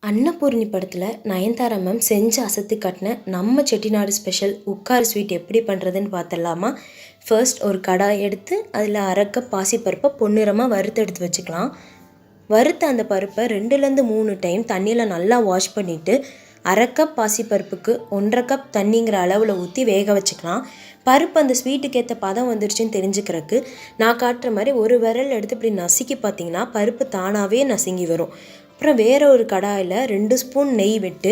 அன்னபூர்ணி படத்தில் நயன்தாரா மேம் செஞ்சு அசத்தி காட்டின நம்ம செட்டிநாடு ஸ்பெஷல் உட்கார் ஸ்வீட் எப்படி பண்ணுறதுன்னு பார்த்துடலாமா. ஃபர்ஸ்ட் ஒரு கடாய் எடுத்து அதில் அரைக்க பாசிப்பருப்பை பொன்னிறமாக வறுத்து எடுத்து வச்சுக்கலாம். வறுத்த அந்த பருப்பை 2-3 டைம் தண்ணியில் நல்லா வாஷ் பண்ணிவிட்டு அரை கப் பாசிப்பருப்புக்கு 1.5 கப் தண்ணிங்கிற அளவில் ஊற்றி வேக வச்சுக்கலாம். பருப்பு அந்த ஸ்வீட்டுக்கு ஏற்ற பதம் வந்துருச்சுன்னு தெரிஞ்சுக்கிறதுக்கு நான் காட்டுற மாதிரி ஒரு விரல் எடுத்து இப்படி நசுக்கி பார்த்திங்கன்னா பருப்பு தானாகவே நசுங்கி வரும். அப்புறம் வேறு ஒரு கடாயில் 2 ஸ்பூன் நெய் விட்டு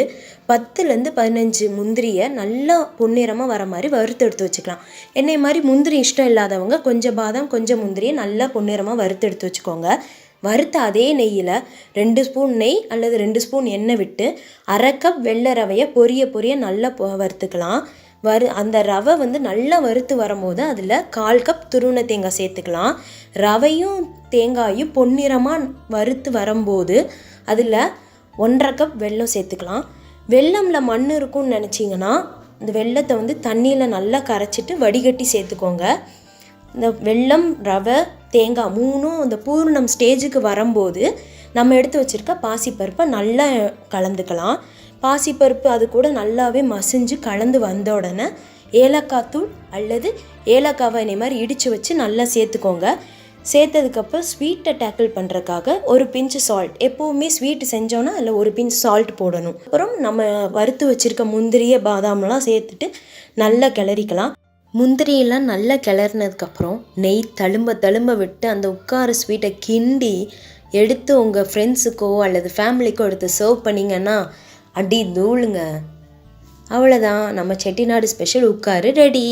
10-15 முந்திரியை நல்லா பொன்னிறமாக வர மாதிரி வறுத்து எடுத்து வச்சுக்கலாம். என்னை மாதிரி முந்திரி இஷ்டம் இல்லாதவங்க கொஞ்சம் பாதாம் கொஞ்சம் முந்திரியை நல்லா பொன்னிறமாக வறுத்து எடுத்து வச்சுக்கோங்க. வறுத்த அதே நெய்யில் 2 ஸ்பூன் நெய் அல்லது 2 ஸ்பூன் எண்ணெய் விட்டு அரை கப் வெள்ளை ரவையை பொரிய நல்லா வறுத்துக்கலாம். அந்த ரவை நல்லா வறுத்து வரும்போது அதில் 1/4 கப் துருவன தேங்காய் சேர்த்துக்கலாம். ரவையும் தேங்காயும் பொன்னிறமாக வறுத்து வரும்போது அதில் 1.5 கப் வெல்லம் சேர்த்துக்கலாம். வெல்லமில் மண் இருக்கும்னு நினச்சிங்கன்னா இந்த வெல்லத்தை தண்ணியில் நல்லா கரைச்சிட்டு வடிகட்டி சேர்த்துக்கோங்க. இந்த வெல்லம் ரவை தேங்காய் 3ம் இந்த பூர்ணம் ஸ்டேஜுக்கு வரும்போது நம்ம எடுத்து வச்சுருக்க பாசிப்பருப்பை நல்லா கலந்துக்கலாம். பாசிப்பருப்பு அது கூட நல்லாவே மசிஞ்சு கலந்து வந்த உடனே ஏலக்காய் தூள் அல்லது ஏலக்காவை இந்த மாதிரி இடித்து வச்சு நல்லா சேர்த்துக்கோங்க. சேர்த்ததுக்கப்புறம் ஸ்வீட்டை டேக்கிள் பண்ணுறதுக்காக ஒரு பிஞ்சு சால்ட், எப்போவுமே ஸ்வீட்டு செஞ்சோன்னா அதில் ஒரு பிஞ்ச் சால்ட் போடணும். அப்புறம் நம்ம வறுத்து வச்சுருக்க முந்திரிய பாதாம்லாம் சேர்த்துட்டு நல்லா கிளறிக்கலாம். முந்திரியெல்லாம் நல்லா கிளறினதுக்கப்புறம் நெய் தழும்ப விட்டு அந்த உட்கார ஸ்வீட்டை கிண்டி எடுத்து உங்கள் ஃப்ரெண்ட்ஸுக்கோ அல்லது ஃபேமிலிக்கோ எடுத்து சர்வ் பண்ணிங்கன்னா அடி தூளுங்க. அவ்வளோதான், நம்ம செட்டிநாடு ஸ்பெஷல் உட்காரு ரெடி.